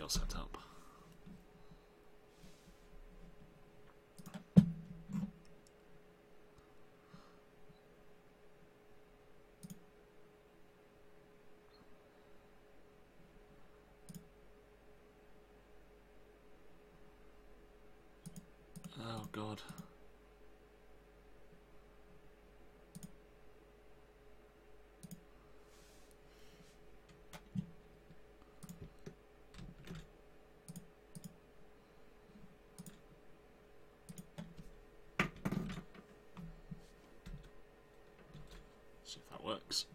got set up. Oh God. See if that works.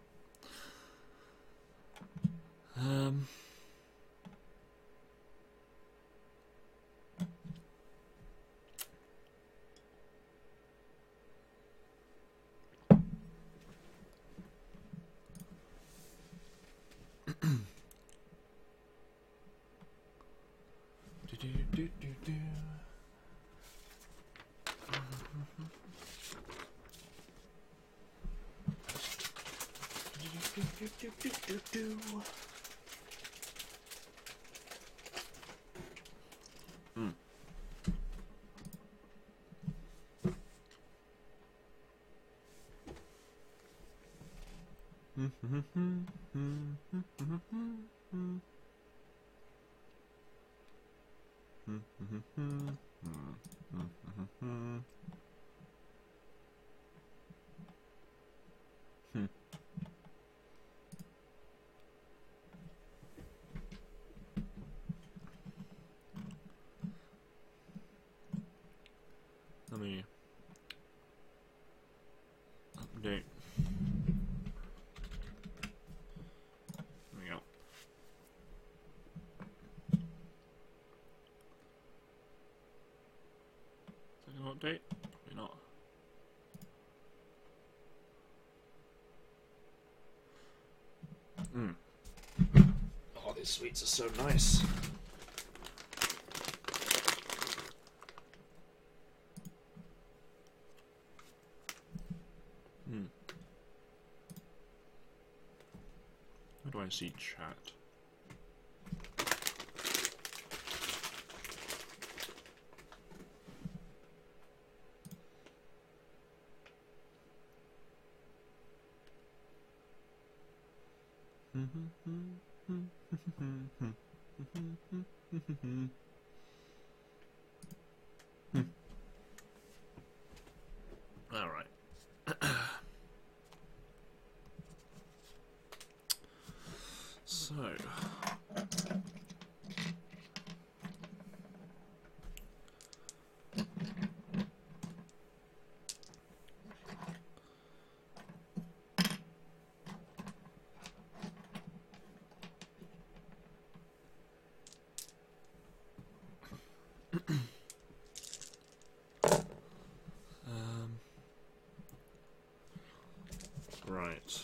Let me update. There we go. Second update? Probably not. Oh, these sweets are so nice. Where do I see chat? All right. So, right.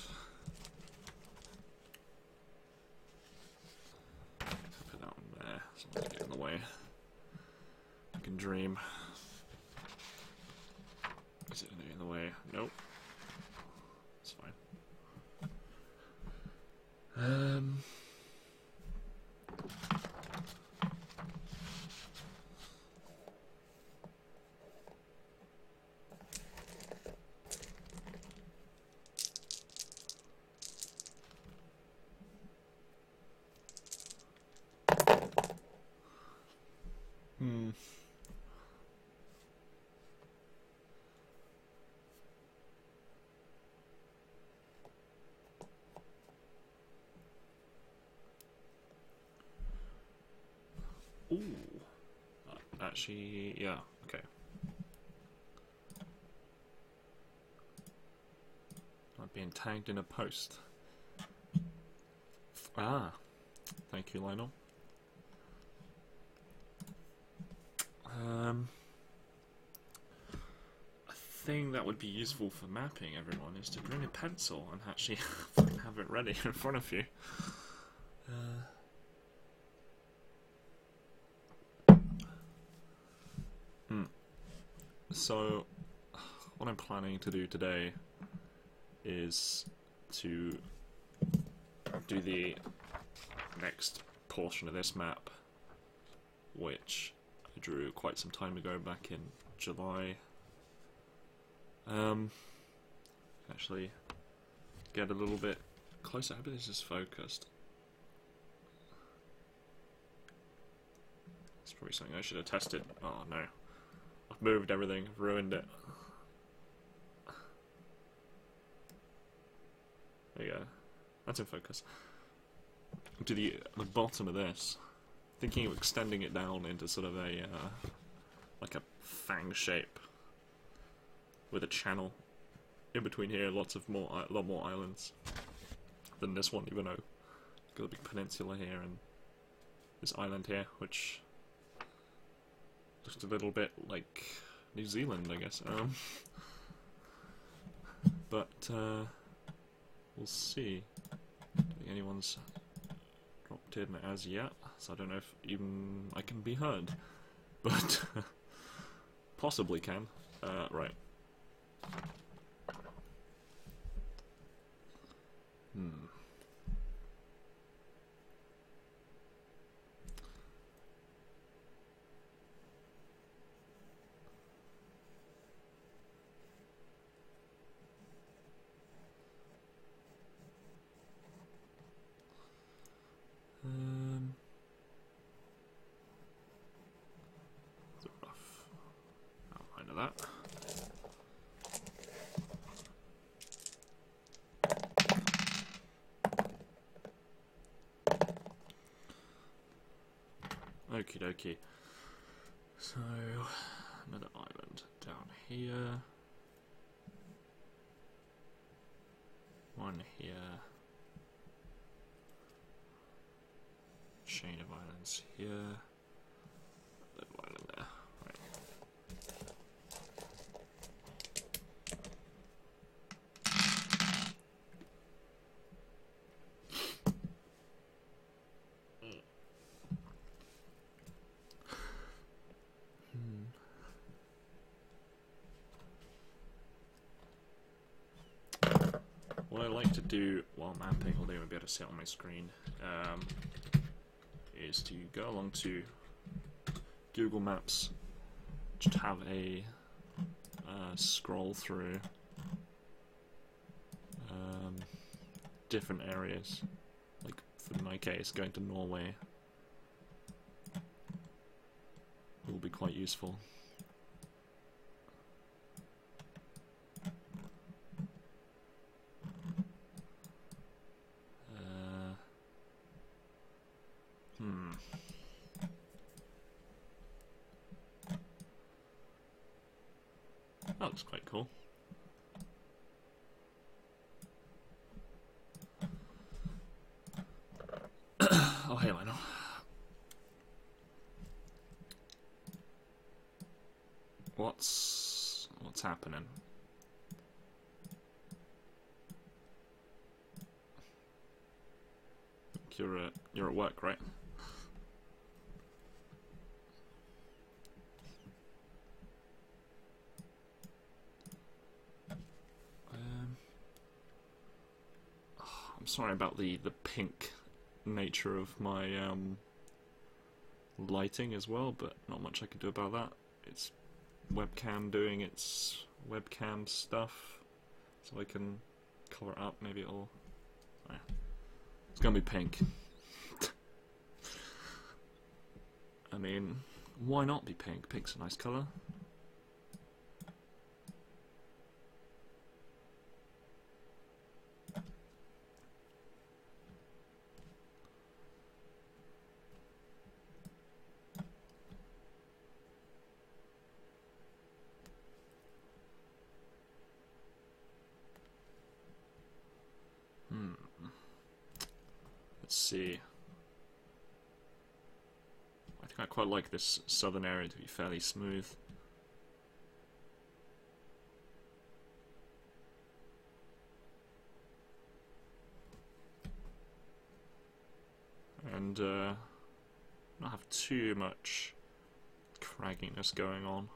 Put that one there. Someone's getting in the way. I can dream. Is it in the way? Nope. It's fine. Ooh. Actually, yeah, okay. I'm being tagged in a post. Ah, thank you, Lionel. A thing that would be useful for mapping, everyone, is to bring a pencil and actually have it ready in front of you. So, what I'm planning to do today is to do the next portion of this map which I drew quite some time ago, back in July. Actually get a little bit closer. I hope this is focused. It's probably something I should have tested. Oh no. I've moved everything, I've ruined it. There you go. That's in focus. To the bottom of this, thinking of extending it down into sort of a like a fang shape with a channel in between here. A lot more islands than this one, even though got a big peninsula here and this island here, which looks a little bit like New Zealand, I guess. But we'll see. I don't think anyone's dropped in as yet, so I don't know if even I can be heard, but possibly can. Right. It's a rough outline of that. Okie dokie. So, another island down here. One here. Chain of islands here. Little island there. Right. What I like to do while mapping, although you won't be able to see it on my screen, is to go along to Google Maps, just have a scroll through different areas. Like for my case, going to Norway will be quite useful. That looks quite cool. Oh, hey, Lionel. What's happening? You're at work, right? I'm sorry about the pink nature of my lighting as well, but not much I can do about that. It's webcam doing its webcam stuff, so I can colour it up. Maybe it'll. It's gonna be pink. I mean, why not be pink? Pink's a nice colour. Let's see. I think I quite like this southern area to be fairly smooth. And not have too much cragginess going on.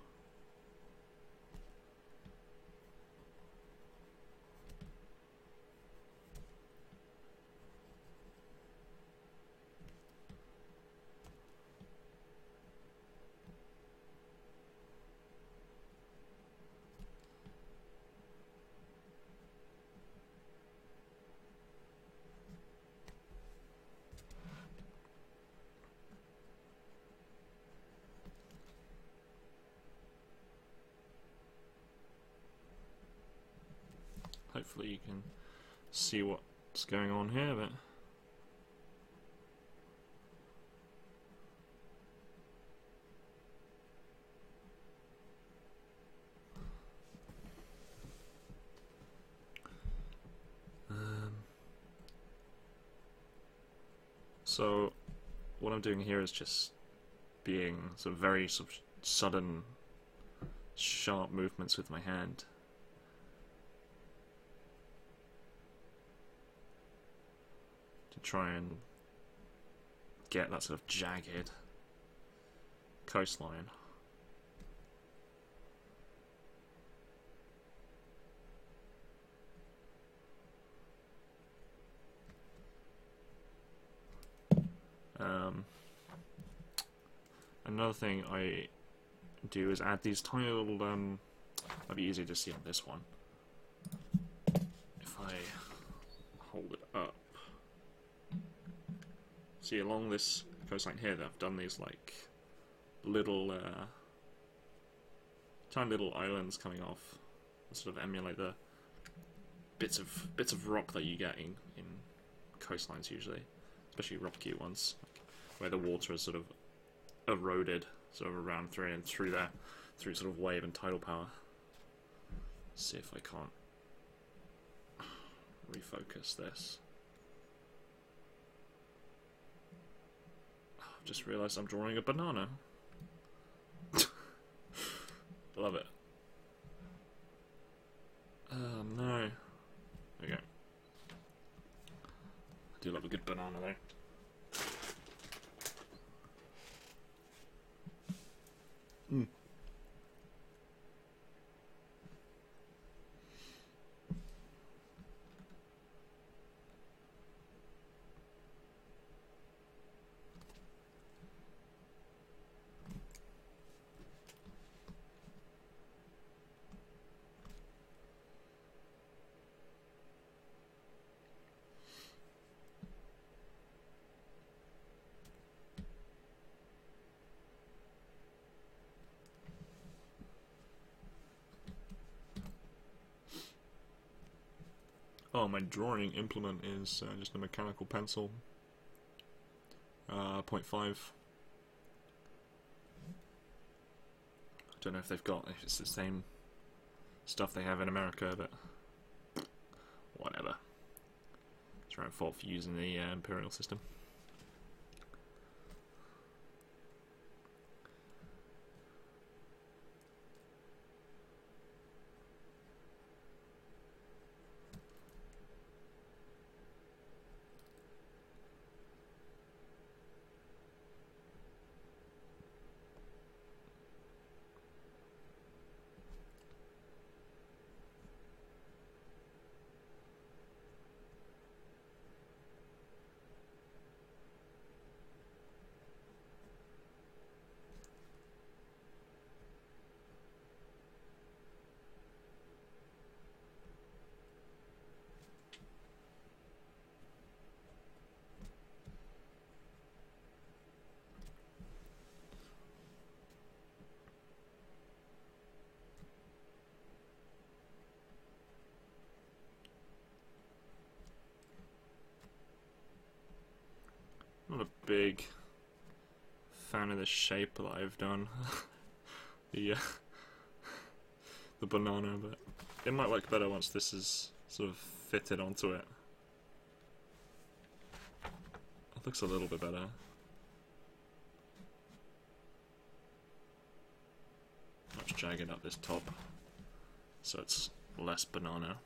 Hopefully you can see what's going on here, but so what I'm doing here is just being sort of very sudden, sharp movements with my hand. To try and get that sort of jagged coastline. Another thing I do is add these tiny little, might be easier to see on this one. If I hold it up. See, along this coastline here, I've done these like little, tiny little islands coming off, that sort of emulate the bits of rock that you get in coastlines usually, especially rocky ones, where the water is sort of eroded sort of around through there, through sort of wave and tidal power. Let's see if I can't refocus this. I've just realised I'm drawing a banana. Love it. No. Okay. I do love a good banana though. Oh, my drawing implement is just a mechanical pencil. 0.5. I don't know if it's the same stuff they have in America, but whatever. It's your own fault for using the imperial system. Not a big fan of the shape that I've done. the banana, but it might work better once this is sort of fitted onto it. It looks a little bit better. Much jagged up this top, so it's less banana.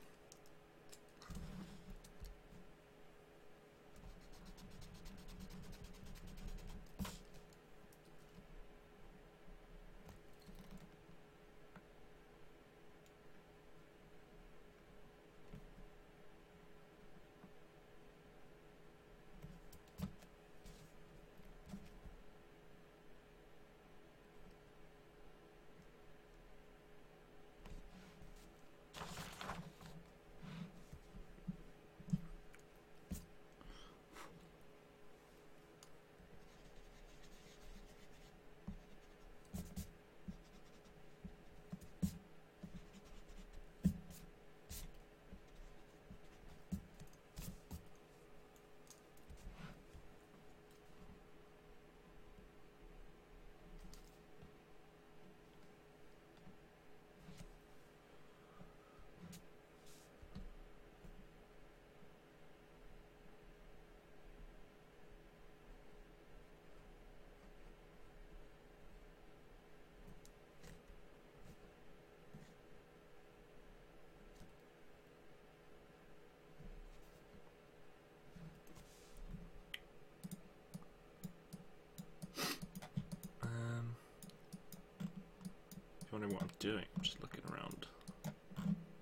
wondering what I'm doing. I'm just looking around.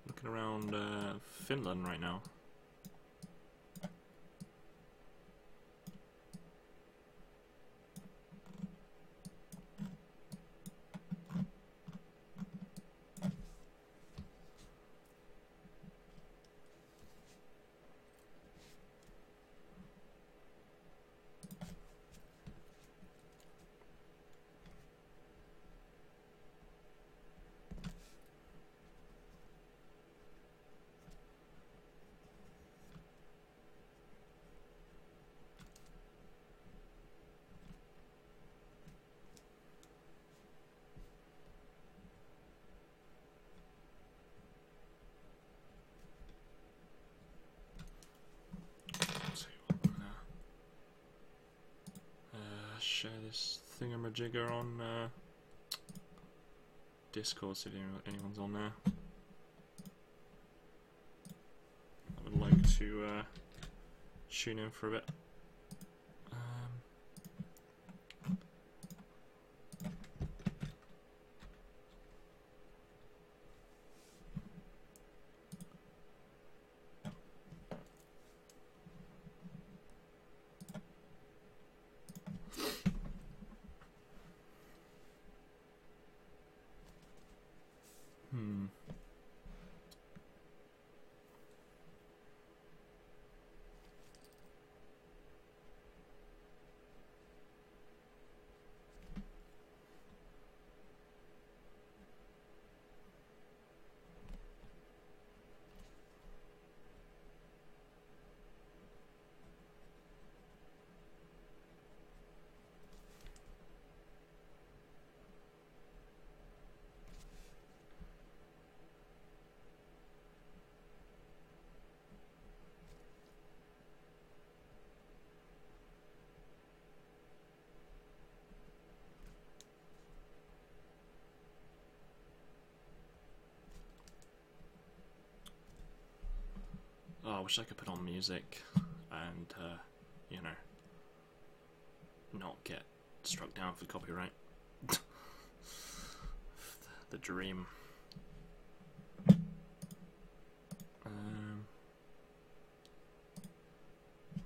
Looking around Finland right now. Share this thingamajigger on Discord, see if anyone's on there. I would like to tune in for a bit. Oh, I wish I could put on music and, you know, not get struck down for copyright. The dream. I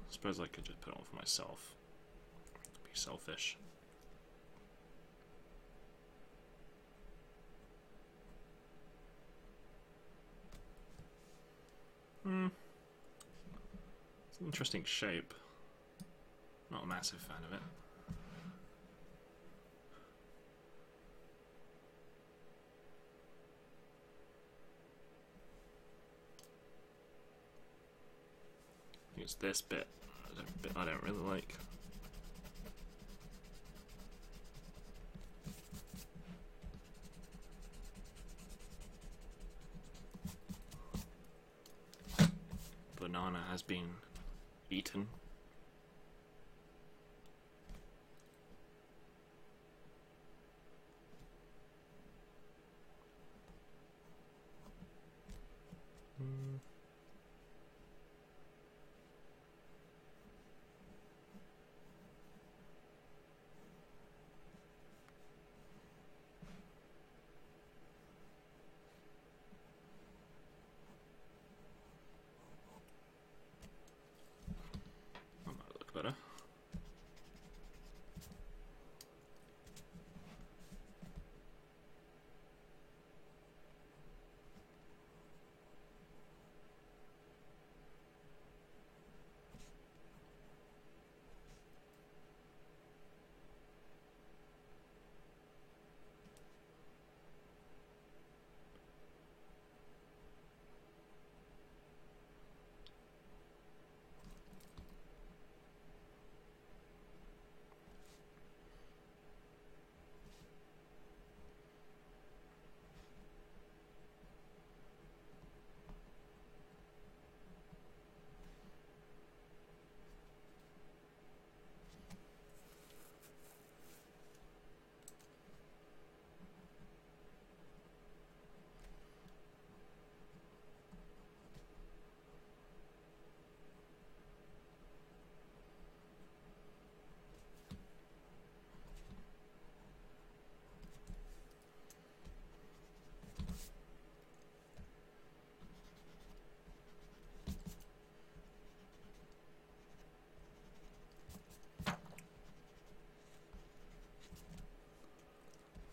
suppose I could just put it on for myself. Be selfish. It's an interesting shape. Not a massive fan of it. I think it's this bit I don't really like. Banana has been eaten.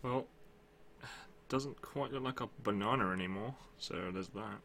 Well, doesn't quite look like a banana anymore, so there's that.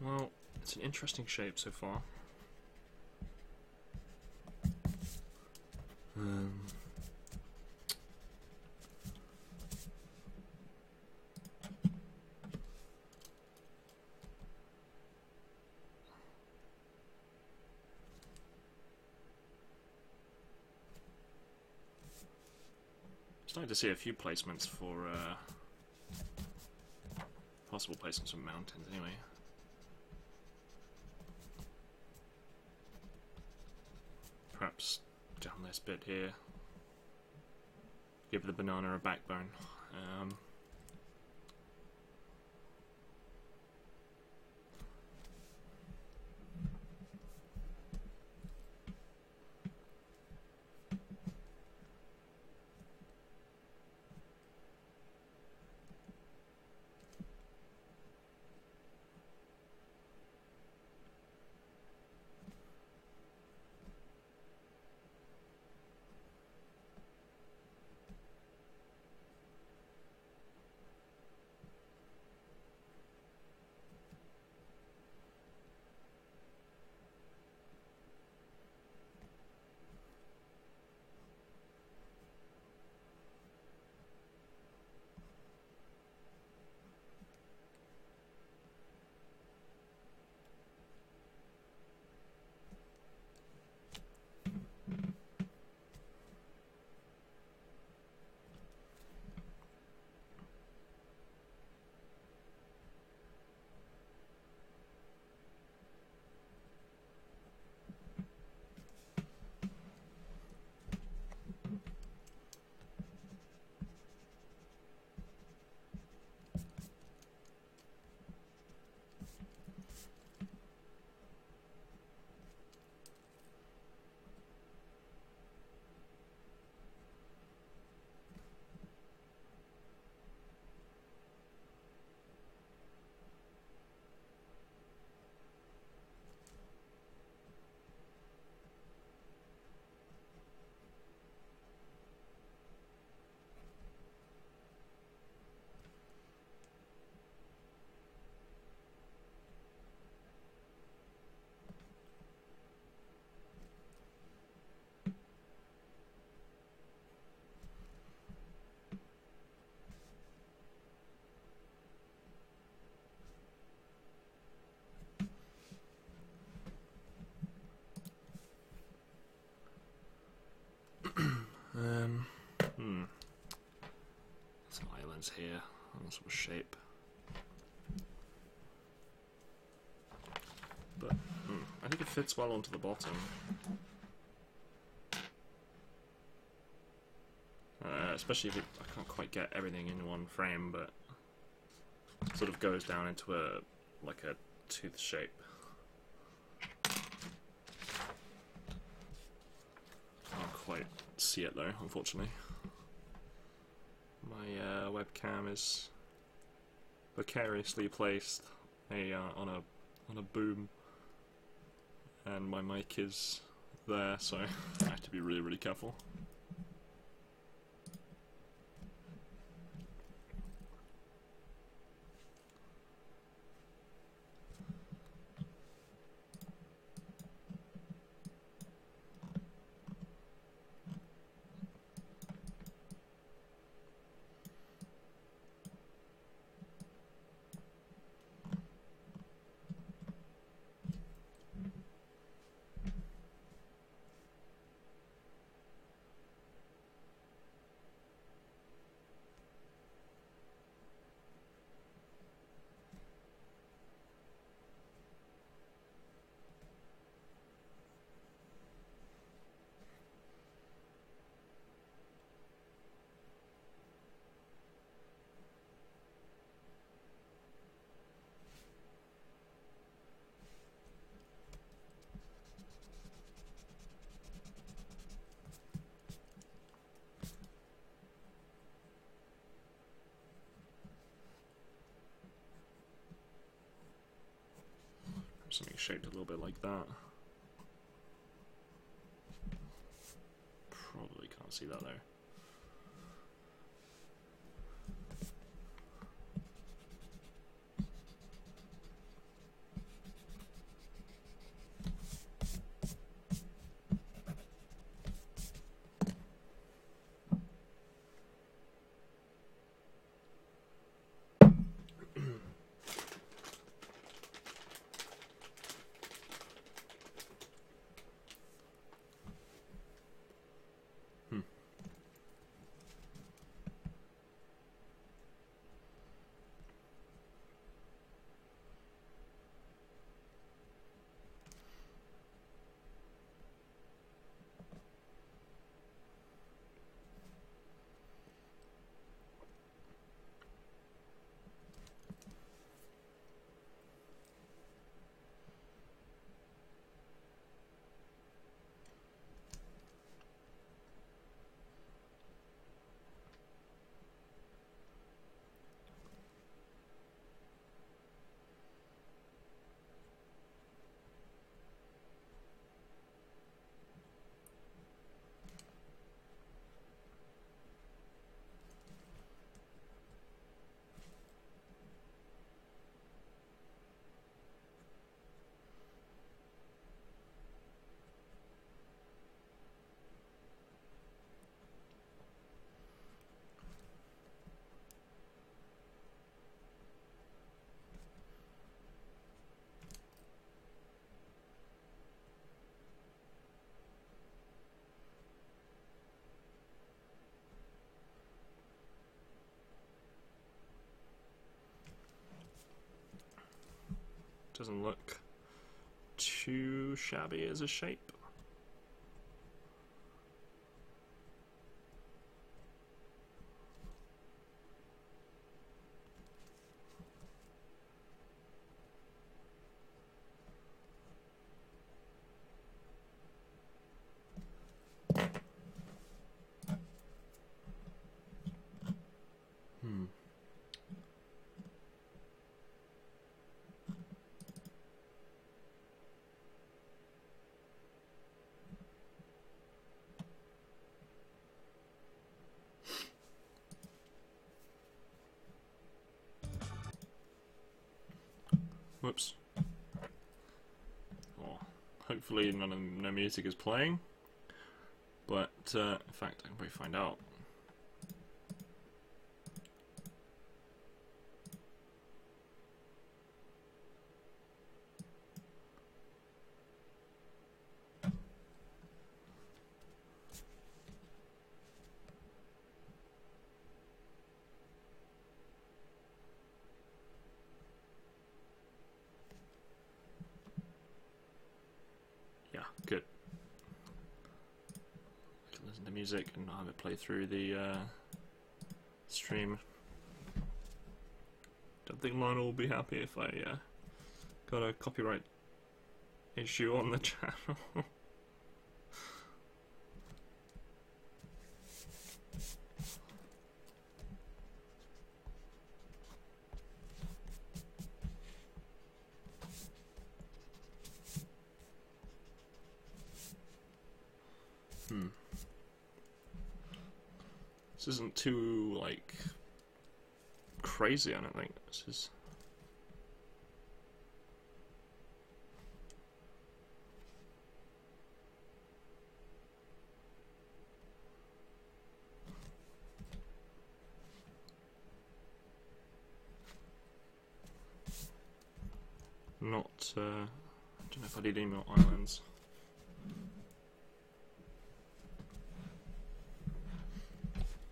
Well, it's an interesting shape so far. Starting to see a few placements for possible placements of mountains anyway. Perhaps down this bit here. Give the banana a backbone. Some islands here, on sort of shape. But I think it fits well onto the bottom. Especially if I can't quite get everything in one frame, but it sort of goes down into like a tooth shape. Can't quite see it though, unfortunately. My webcam is precariously placed on a boom, and my mic is there, so I have to be really, really careful. Something shaped a little bit like that. Probably can't see that there. Doesn't look too shabby as a shape. Whoops. Oh, hopefully no music is playing, but in fact I can probably find out. Yeah, good. I can listen to music and not have it play through the stream. Don't think Lionel will be happy if I got a copyright issue on the channel. This isn't too, like, crazy, I don't think. This is... Not, I don't know if I need any more islands.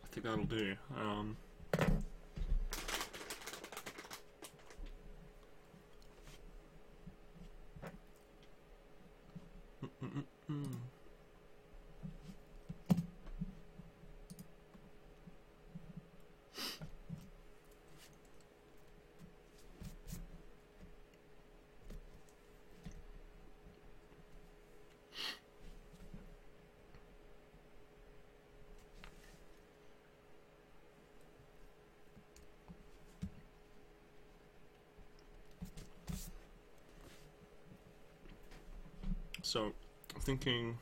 I think that'll do. So, I'm thinking,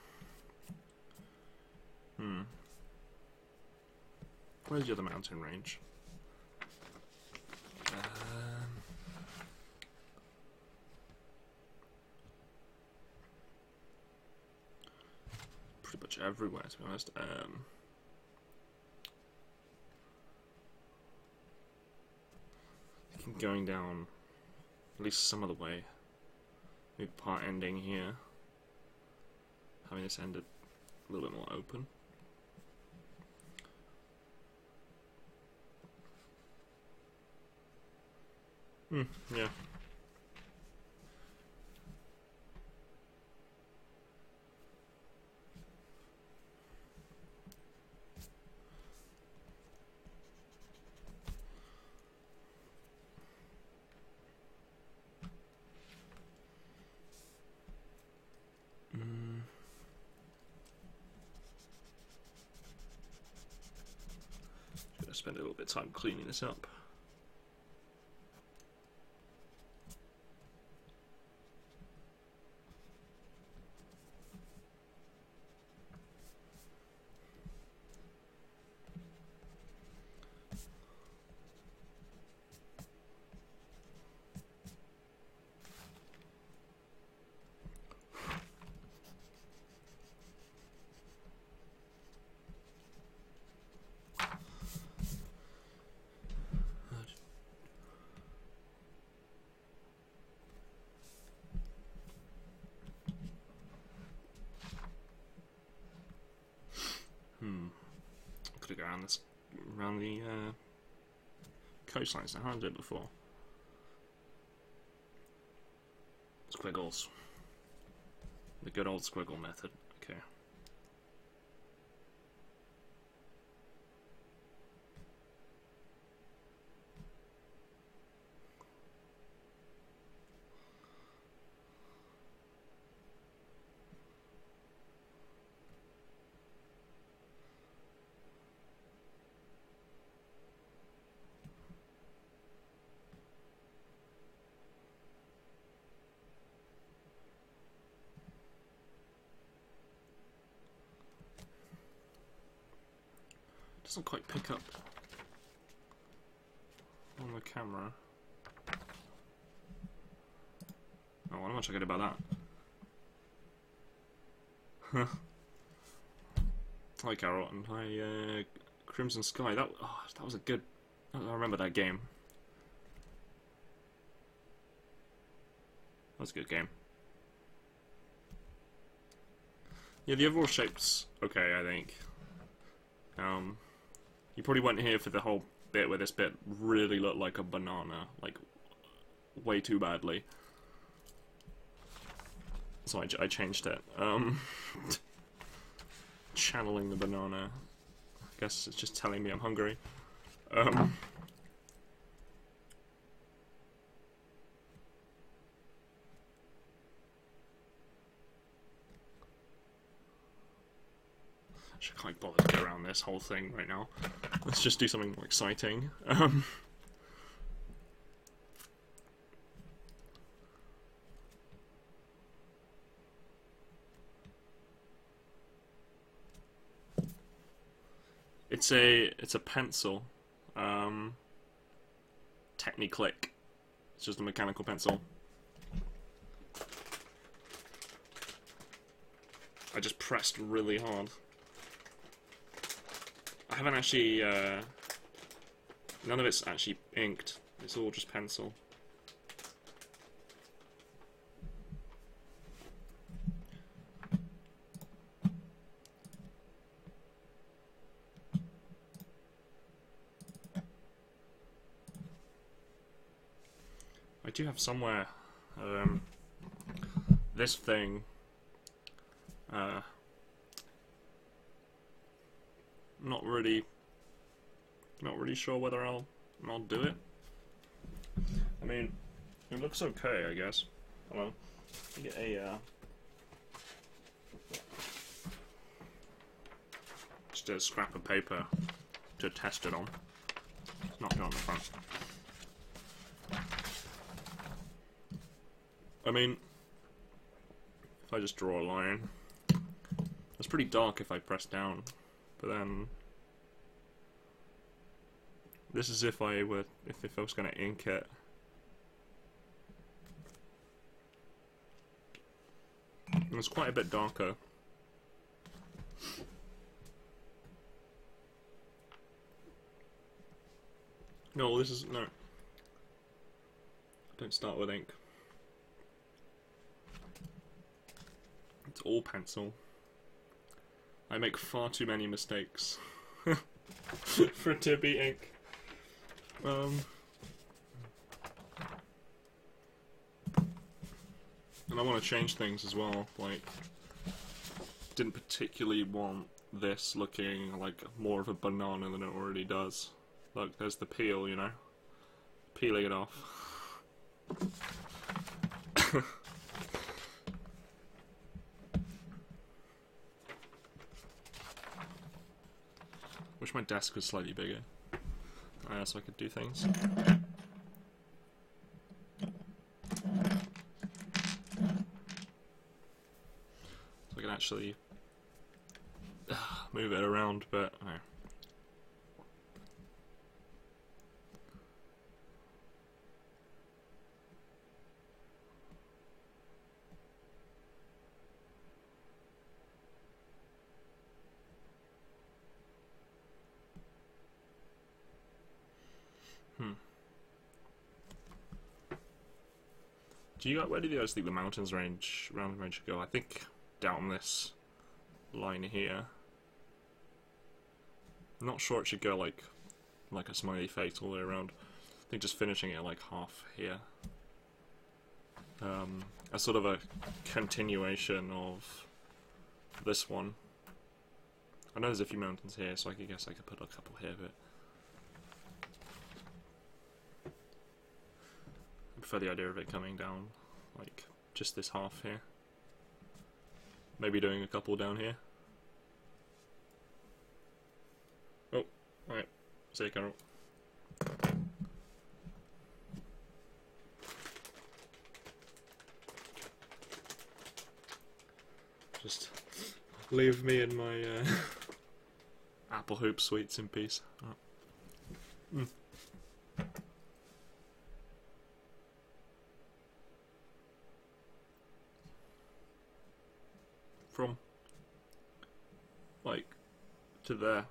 where's the other mountain range? Pretty much everywhere, to be honest. I think going down at least some of the way, maybe part ending here. Having this ended a little bit more open. Yeah. Should I spend a little bit of time cleaning this up? Could have gone around the coastlines. I did it before. Squiggles. The good old squiggle method. Okay. Doesn't quite pick up on the camera. Oh, what am I checking about that? Huh. Hi Carol, and hi Crimson Sky. That was a good. I remember that game. That was a good game. Yeah, the overall shape's okay, I think. You probably went here for the whole bit where this bit really looked like a banana, like way too badly. So I changed it. Channeling the banana. I guess it's just telling me I'm hungry. I can't bother to get around this whole thing right now. Let's just do something more exciting. It's a pencil. Techniclick. It's just a mechanical pencil. I just pressed really hard. I haven't actually, none of it's actually inked. It's all just pencil. I do have somewhere, this thing, not really sure whether I'll do it. I mean, it looks okay, I guess. Hold on, let me get just a scrap of paper to test it on. It's not on the front. I mean, if I just draw a line, it's pretty dark if I press down, but then this is if I was going to ink it. It's quite a bit darker. No, this is no. Don't start with ink. It's all pencil. I make far too many mistakes for it to be ink. And I want to change things as well. Like, didn't particularly want this looking like more of a banana than it already does. Look, there's the peel, you know, peeling it off. Wish my desk was slightly bigger, so I could do things. So I can actually move it around, but no. Where do you guys think the mountain range should go? I think down this line here. I'm not sure it should go like a smiley face all the way around. I think just finishing it like half here. As sort of a continuation of this one. I know there's a few mountains here, so I guess I could put a couple here, but I prefer the idea of it coming down like just this half here. Maybe doing a couple down here. Oh, alright. See you, Carol. Just leave me and my apple hoop sweets in peace. Oh. From like to there,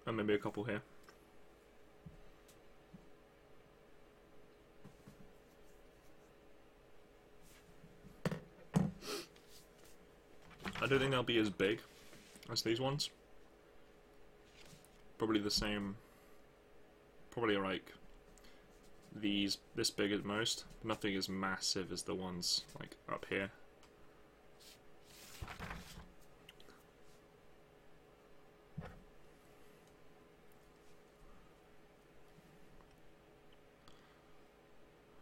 and maybe a couple here. I don't think they'll be as big as these ones. Probably the same. Probably like these this big at most. Nothing as massive as the ones like up here.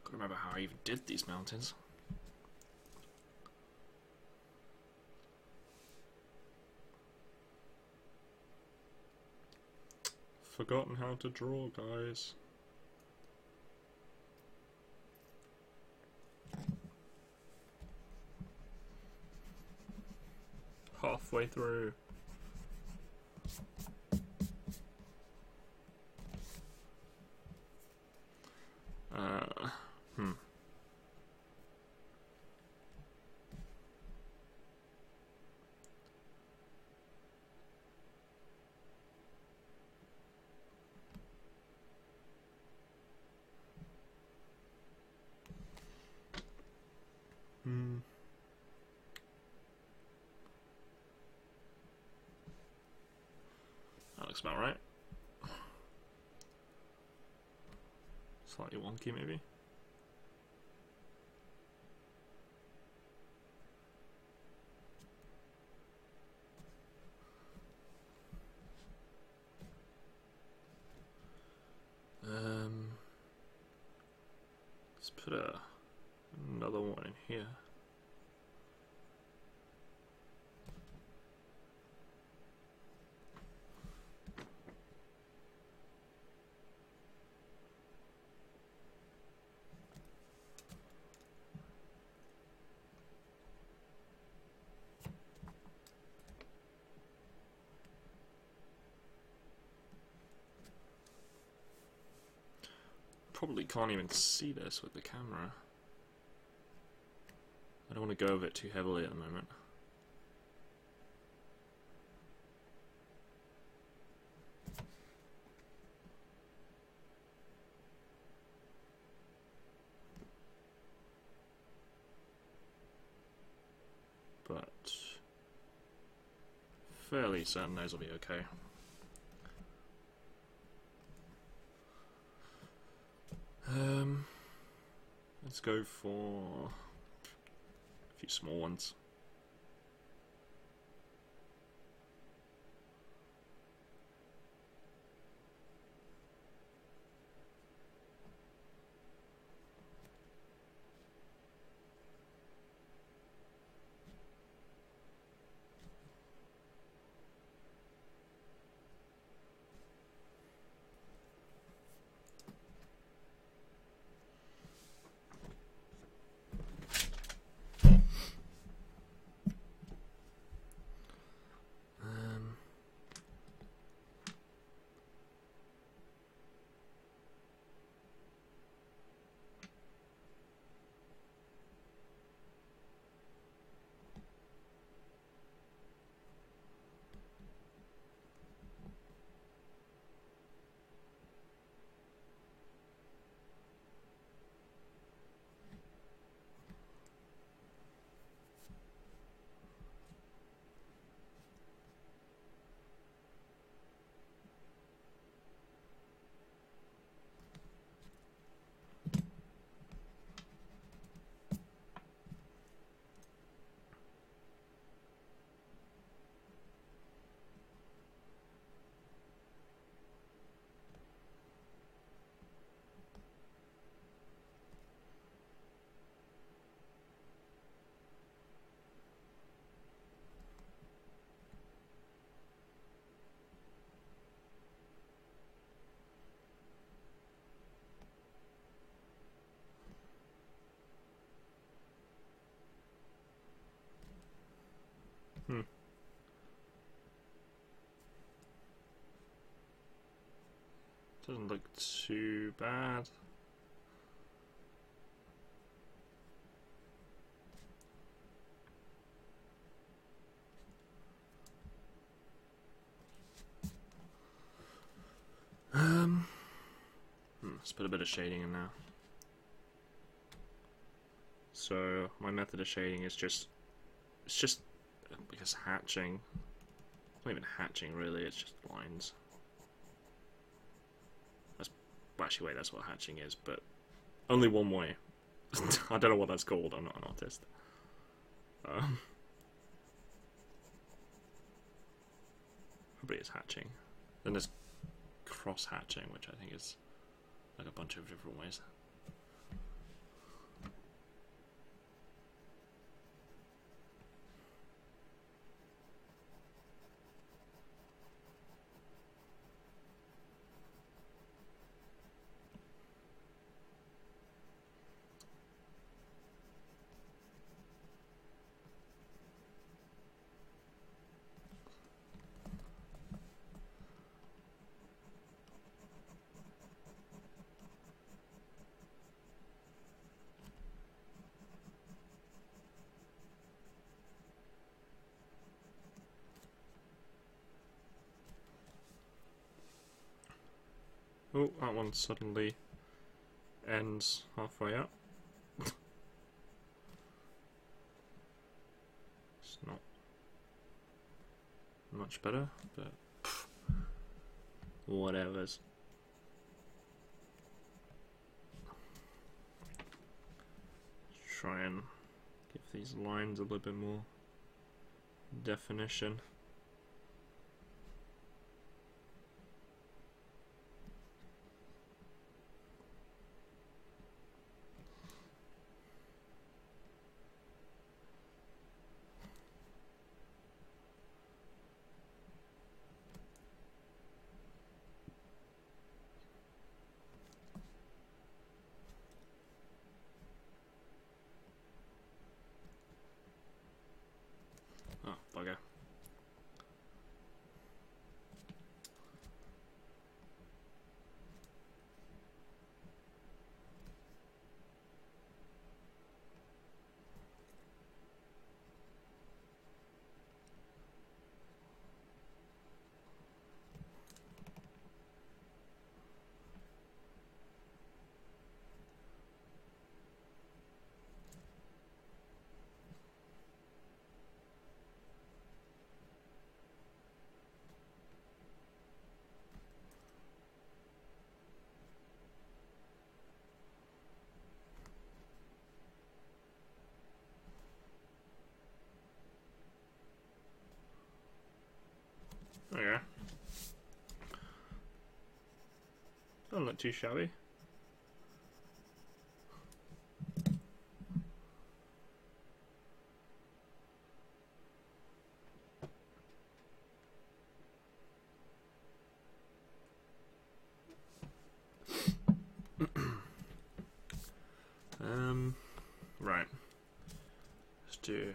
Can't remember how I even did these mountains. Forgotten how to draw, guys. Halfway through. looks about right. Slightly wonky, maybe. Let's put another one in here. Probably can't even see this with the camera. I don't want to go over it too heavily at the moment. But fairly certain those will be okay. Let's go for a few small ones. Doesn't look too bad. Let's put a bit of shading in now. So my method of shading is it's just because hatching. It's not even hatching really, it's just lines. Well, actually, wait, that's what hatching is, but only one way. I don't know what that's called, I'm not an artist. Probably it's hatching. Then there's cross-hatching, which I think is like a bunch of different ways. Oh, that one suddenly ends halfway up. It's not much better, but whatevers. Try and give these lines a little bit more definition. Oh, bugger. Oh yeah. Don't look too shabby. Right. Let's do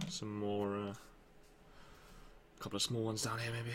some more, a couple of small ones down here maybe.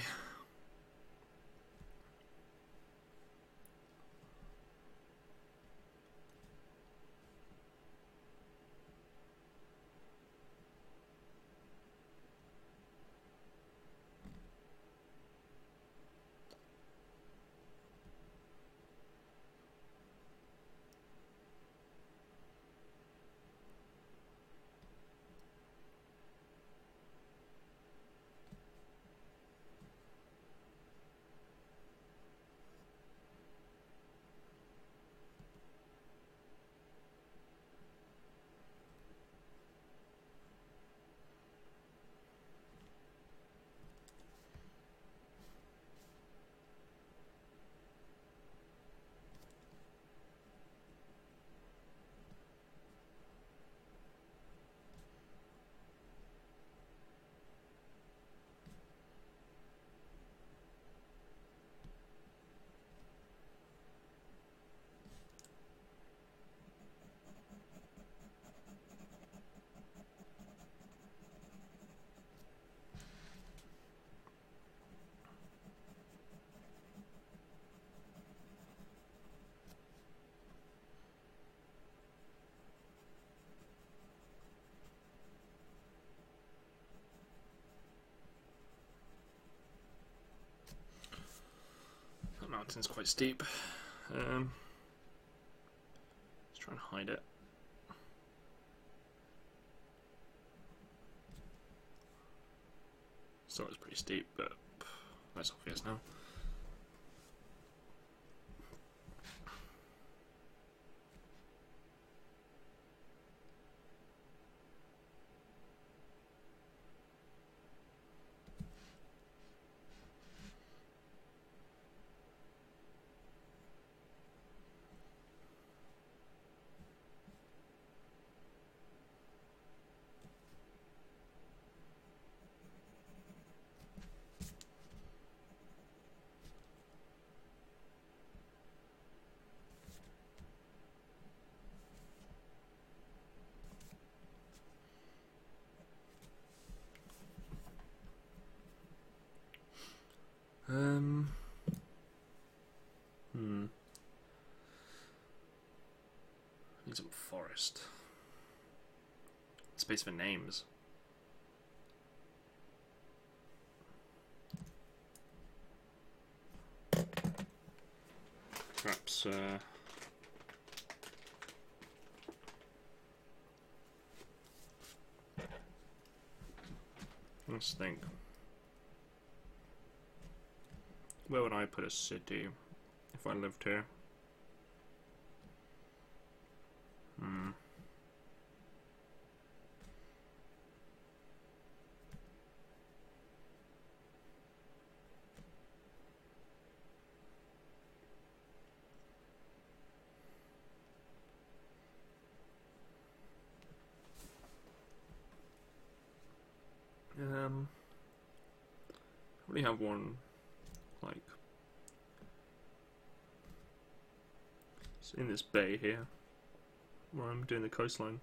That mountain's quite steep. Let's try and hide it. So it's pretty steep, but that's obvious now. Need some forest. Space for names. Perhaps, let's think. Where would I put a city if I lived here? Probably have one like in this bay here where I'm doing the coastline.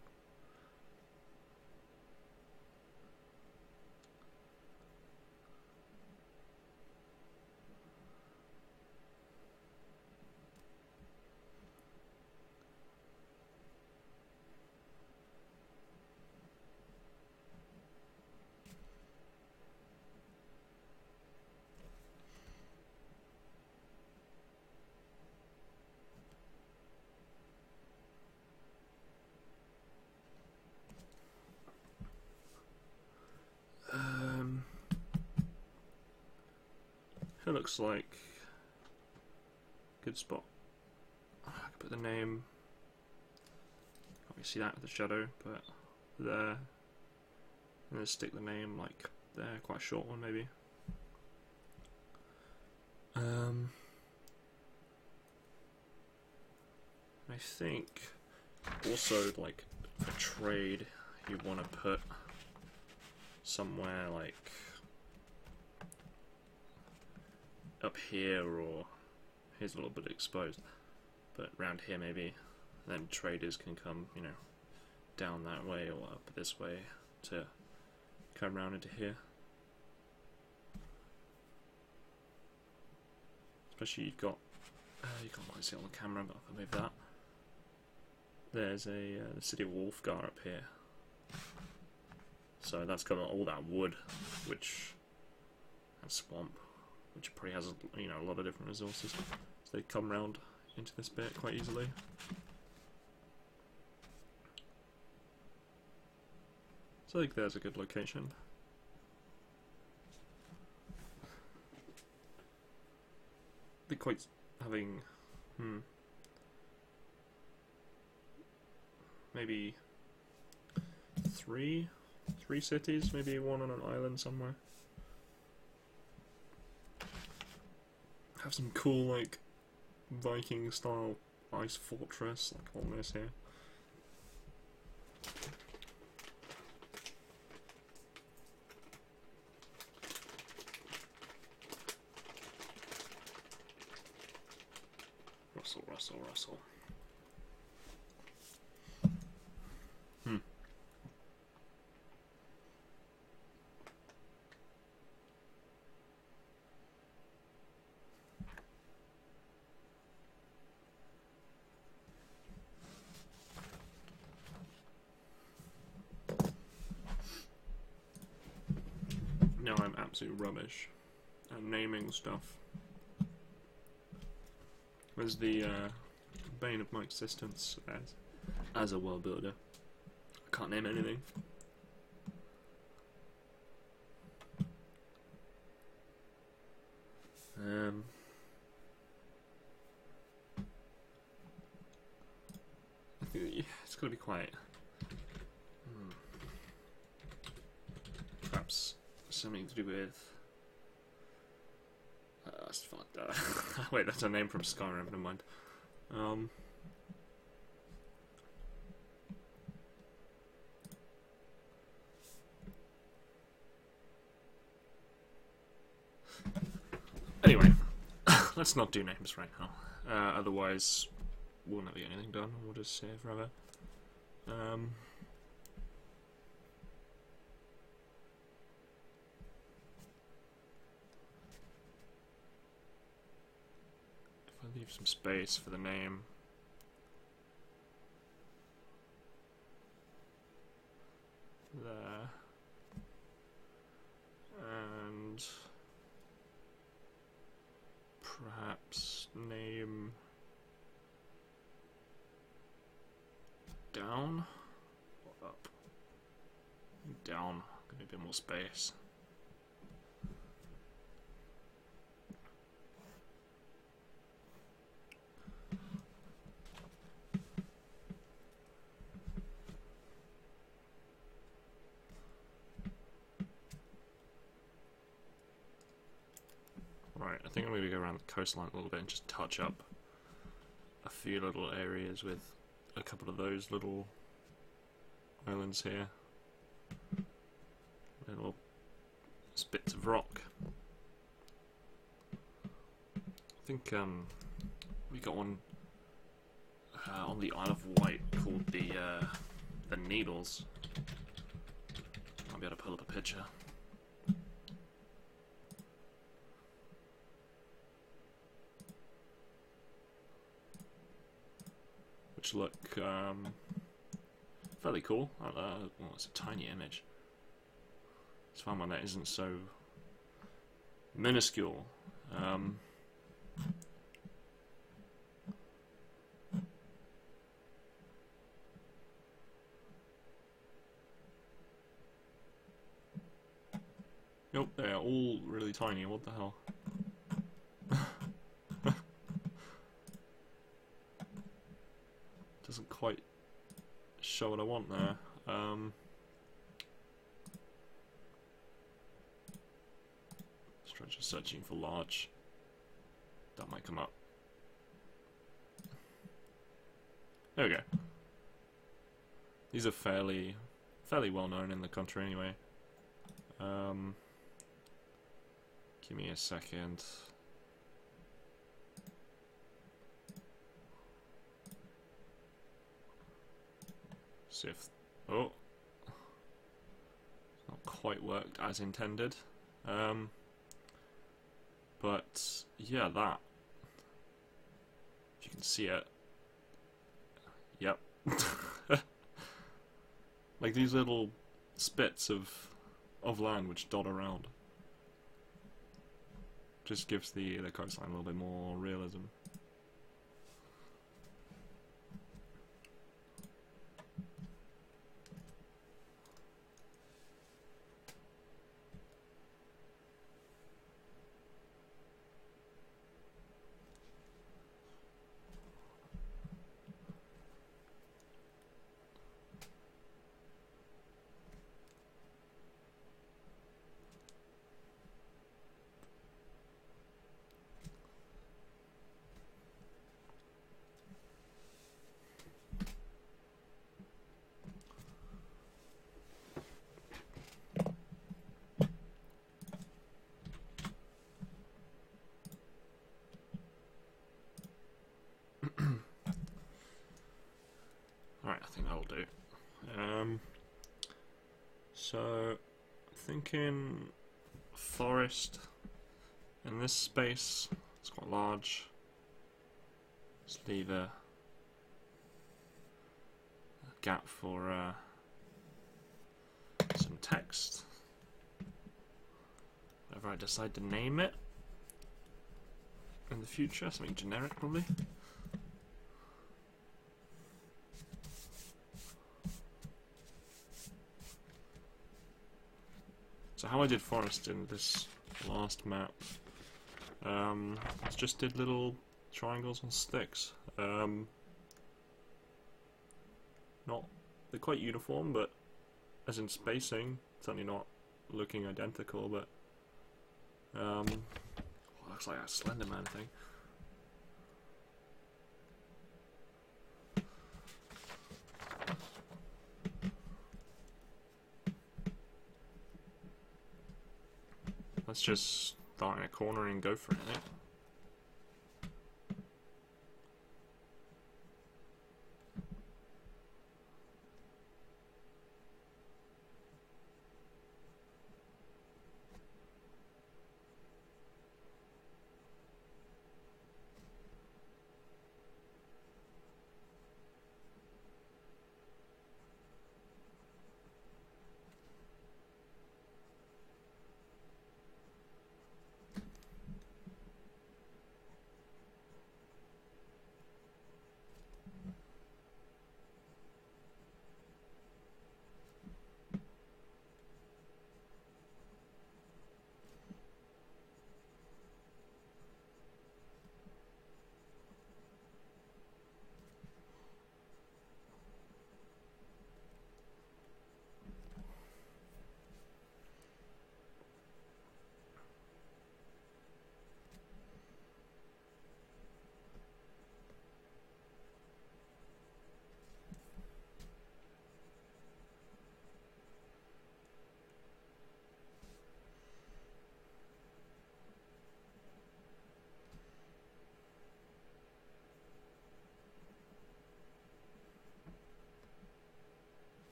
It looks like a good spot. I could put the name. Can't really see that with the shadow, but there. And then stick the name like there, quite a short one maybe. I think also like for trade you want to put somewhere like up here, or here's a little bit exposed, but around here maybe, then traders can come, you know, down that way or up this way to come around into here. Especially you can't quite see it on the camera, but I'll move that. There's the city of Wolfgar up here, so that's got all that wood, which and swamp, which probably has a lot of different resources, so they come round into this bit quite easily. So I think there's a good location. Be quite having maybe three cities, maybe one on an island somewhere. Have some cool like Viking style ice fortress like on this here. Russell. Now I'm absolute rubbish at naming stuff. Was the bane of my existence as a world builder. I can't name anything. I think it's got to be quite. Perhaps something to do with. Fuck that. Wait, that's a name from Skyrim. Never mind. Anyway, let's not do names right now. Otherwise, we'll never get anything done. We'll just say it forever. If I leave some space for the name. There. And perhaps name down or up? Down, give me a bit more space. Right, I think I'm going to go around the coastline a little bit and just touch up a few little areas with a couple of those little islands here. Little bits of rock. I think we got one on the Isle of Wight called the Needles. I'll be able to pull up a picture. Which look fairly cool. Well, it's a tiny image. Let's find one that isn't so minuscule. Nope, they are all really tiny. What the hell? Doesn't quite show what I want there. Let's try just searching for large. That might come up. There we go. These are fairly well known in the country anyway. Give me a second. See if... oh. It's not quite worked as intended. But, yeah, that. If you can see it. Yep. Like these little spits of land which dot around. Just gives the coastline a little bit more realism. Alright, I think that'll do. So, thinking forest in this space. It's quite large. Just leave a gap for some text. Whatever I decide to name it in the future, something generic probably. So how I did forest in this last map, just did little triangles on sticks. Not, they're quite uniform, but as in spacing, certainly not looking identical, but well, looks like a Slenderman thing. Let's just start in a corner and go for it, eh?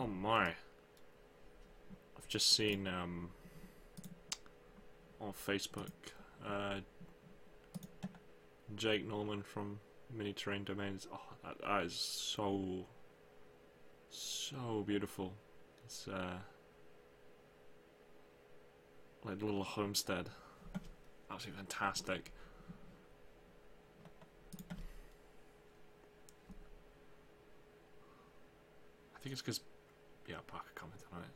Oh my. I've just seen on Facebook Jake Norman from Mini Terrain Domains. Oh, that is so beautiful. It's like a little homestead. Absolutely fantastic. I think it's because, yeah, Parker commented on it.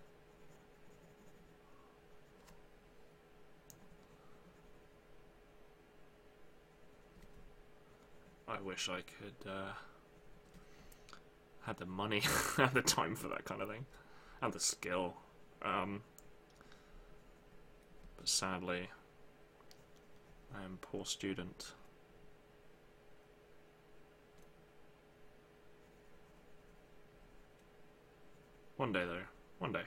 I wish I could had the money and the time for that kind of thing, and the skill. But sadly, I am a poor student. One day, though. One day.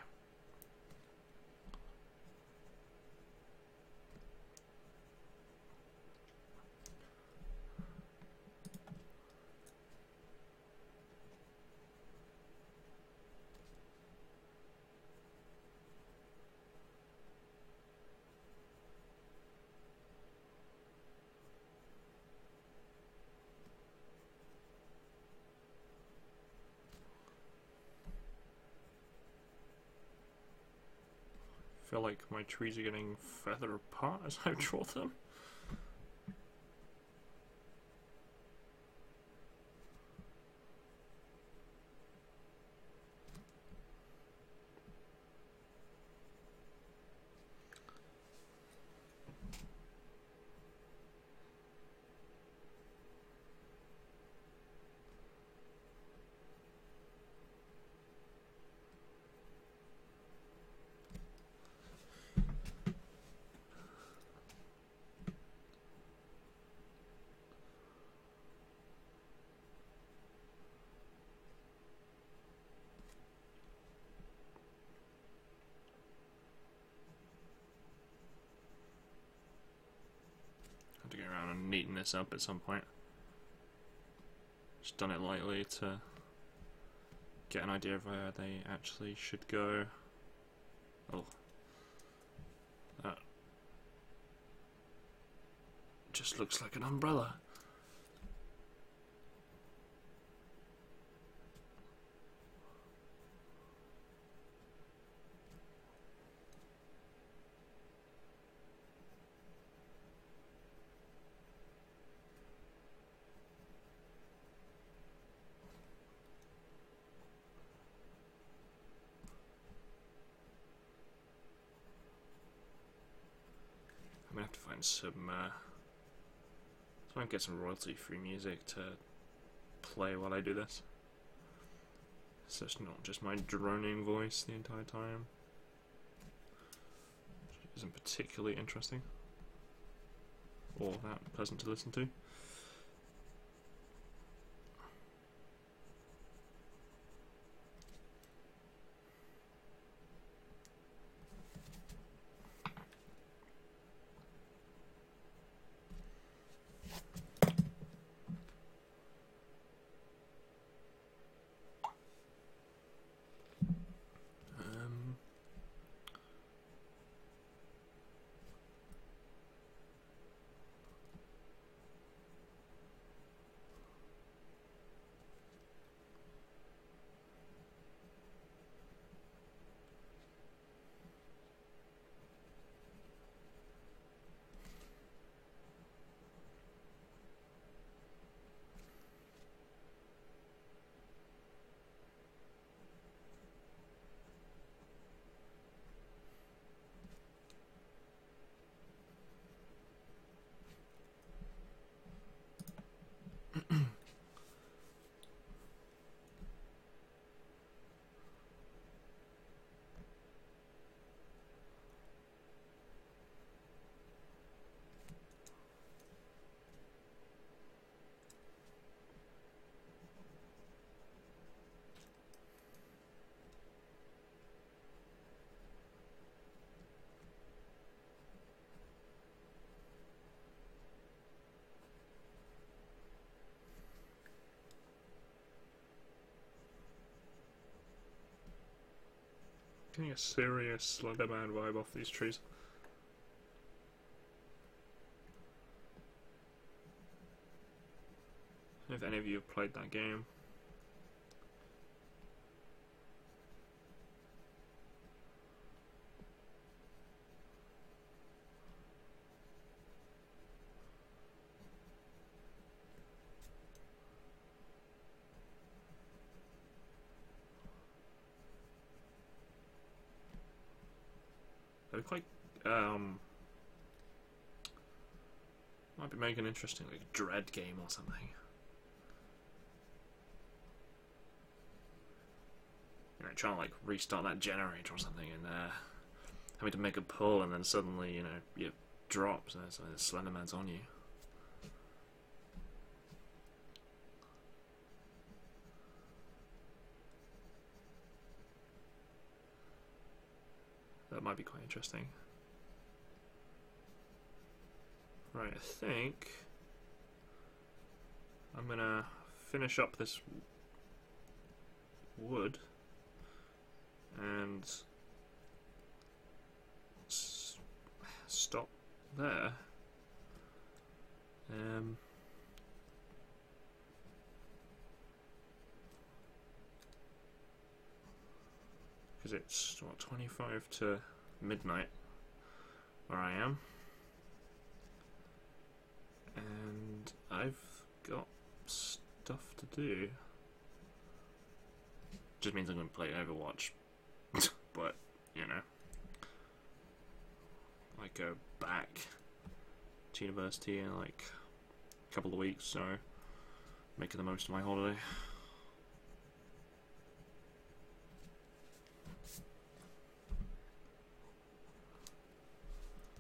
I feel like my trees are getting further apart as I draw them. To get around and neaten this up at some point. Just done it lightly to get an idea of where they actually should go. Oh, that just looks like an umbrella. I'm gonna have to find some, try and get some royalty-free music to play while I do this. So it's not just my droning voice the entire time. Which isn't particularly interesting. Or that pleasant to listen to. Getting a serious Slenderman vibe off these trees. I don't know if any of you have played that game. They're quite, might be making an interesting, like, Dread game or something. You know, trying to, like, restart that generator or something and, having to make a pull and then suddenly, you know, you drop, so the Slenderman's on you. That might be quite interesting. Right, I think I'm gonna finish up this wood and stop there. Because it's, what, 25 to midnight where I am, and I've got stuff to do. Just means I'm going to play Overwatch, but, you know, I go back to university in like a couple of weeks, so making the most of my holiday.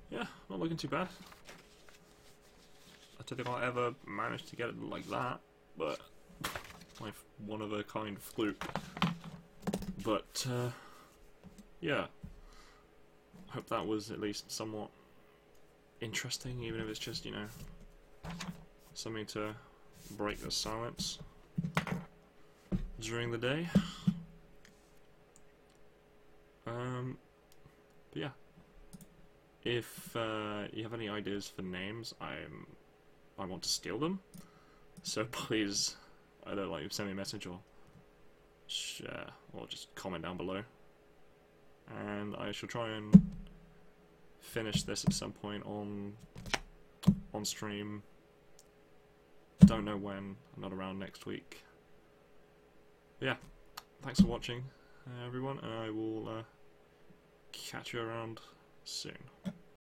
Yeah, not looking too bad. I don't think I'll ever manage to get it like that, but my one-of-a-kind fluke. But, yeah. I hope that was at least somewhat interesting, even if it's just, you know, something to break the silence during the day. But yeah. If you have any ideas for names, I want to steal them. So please, either like send me a message or share, or just comment down below. And I shall try and finish this at some point on stream. Don't know when. I'm not around next week. But yeah, thanks for watching, everyone, and I will catch you around soon.